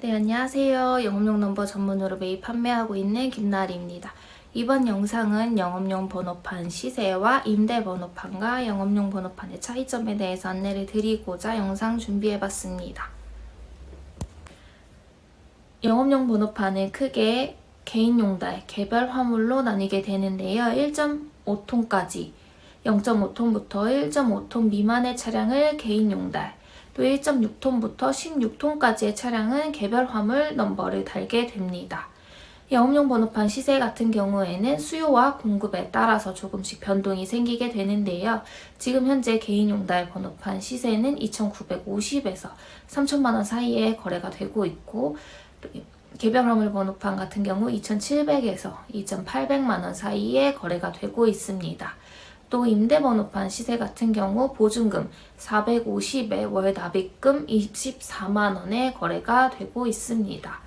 네, 안녕하세요. 영업용 넘버 전문으로 매입 판매하고 있는 김나리입니다. 이번 영상은 영업용 번호판 시세와 임대 번호판과 영업용 번호판의 차이점에 대해서 안내를 드리고자 영상 준비해봤습니다. 영업용 번호판은 크게 개인용달, 개별 화물로 나뉘게 되는데요. 1.5톤까지 0.5톤부터 1.5톤 미만의 차량을 개인용달, 또 1.6톤부터 16톤까지의 차량은 개별 화물 넘버를 달게 됩니다. 영업용 번호판 시세 같은 경우에는 수요와 공급에 따라서 조금씩 변동이 생기게 되는데요. 지금 현재 개인용달 번호판 시세는 2,950에서 3천만 원 사이에 거래가 되고 있고, 개별 화물 번호판 같은 경우 2,700에서 2,800만 원 사이에 거래가 되고 있습니다. 또 임대 번호판 시세 같은 경우 보증금 450에 월 납입금 24만 원에 거래가 되고 있습니다.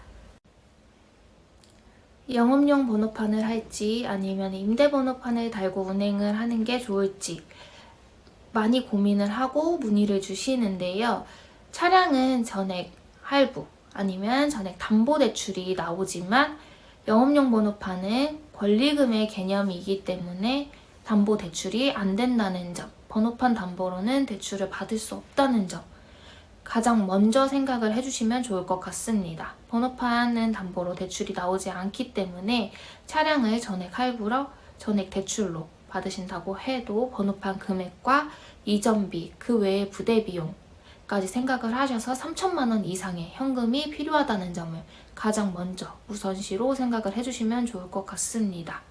영업용 번호판을 할지 아니면 임대 번호판을 달고 운행을 하는 게 좋을지 많이 고민을 하고 문의를 주시는데요. 차량은 전액 할부 아니면 전액 담보대출이 나오지만 영업용 번호판은 권리금의 개념이기 때문에 담보대출이 안 된다는 점, 번호판 담보로는 대출을 받을 수 없다는 점, 가장 먼저 생각을 해주시면 좋을 것 같습니다. 번호판은 담보로 대출이 나오지 않기 때문에 차량을 전액 할부로, 전액 대출로 받으신다고 해도 번호판 금액과 이전비, 그 외의 부대 비용까지 생각을 하셔서 3천만 원 이상의 현금이 필요하다는 점을 가장 먼저 우선시로 생각을 해주시면 좋을 것 같습니다.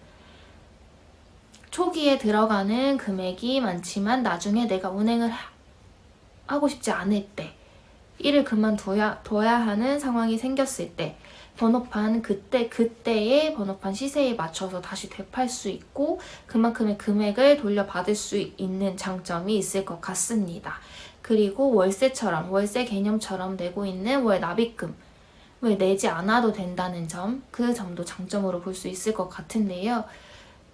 초기에 들어가는 금액이 많지만 나중에 내가 운행을 하고 싶지 않을 때, 일을 그만둬야 하는 상황이 생겼을 때 번호판 그때의 번호판 시세에 맞춰서 다시 되팔 수 있고 그만큼의 금액을 돌려받을 수 있는 장점이 있을 것 같습니다. 그리고 월세 개념처럼 내고 있는 월 납입금을 내지 않아도 된다는 점, 그 점도 장점으로 볼 수 있을 것 같은데요.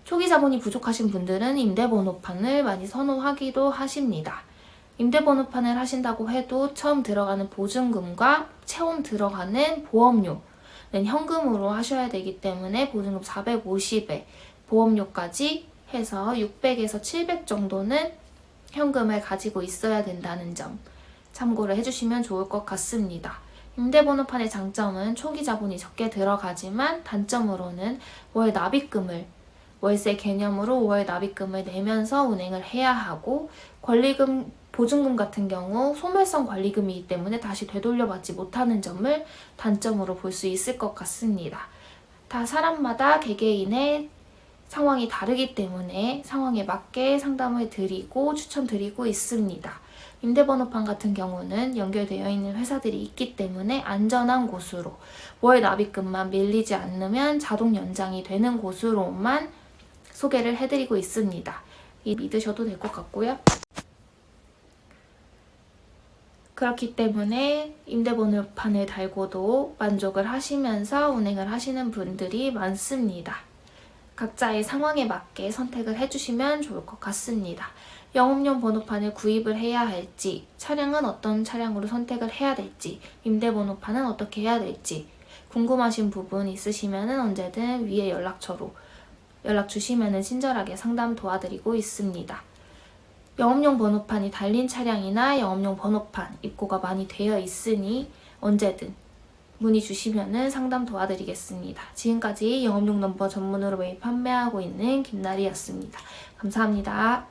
초기 자본이 부족하신 분들은 임대번호판을 많이 선호하기도 하십니다. 임대번호판을 하신다고 해도 처음 들어가는 보증금과 처음 들어가는 보험료는 현금으로 하셔야 되기 때문에 보증금 450에 보험료까지 해서 600에서 700 정도는 현금을 가지고 있어야 된다는 점 참고를 해주시면 좋을 것 같습니다. 임대번호판의 장점은 초기 자본이 적게 들어가지만 단점으로는 월세 개념으로 월 납입금을 내면서 운행을 해야 하고, 보증금 같은 경우 소멸성 관리금이기 때문에 다시 되돌려받지 못하는 점을 단점으로 볼 수 있을 것 같습니다. 다 사람마다 개개인의 상황이 다르기 때문에 상황에 맞게 상담을 드리고 추천드리고 있습니다. 임대번호판 같은 경우는 연결되어 있는 회사들이 있기 때문에 안전한 곳으로 월 납입금만 밀리지 않으면 자동 연장이 되는 곳으로만 소개를 해드리고 있습니다. 믿으셔도 될 것 같고요. 그렇기 때문에 임대번호판을 달고도 만족을 하시면서 운행을 하시는 분들이 많습니다. 각자의 상황에 맞게 선택을 해주시면 좋을 것 같습니다. 영업용 번호판을 구입을 해야 할지, 차량은 어떤 차량으로 선택을 해야 될지, 임대번호판은 어떻게 해야 될지 궁금하신 부분 있으시면 언제든 위에 연락처로 연락 주시면 친절하게 상담 도와드리고 있습니다. 영업용 번호판이 달린 차량이나 영업용 번호판 입고가 많이 되어 있으니 언제든 문의 주시면 상담 도와드리겠습니다. 지금까지 영업용 넘버 전문으로 매입 판매하고 있는 김나리였습니다. 감사합니다.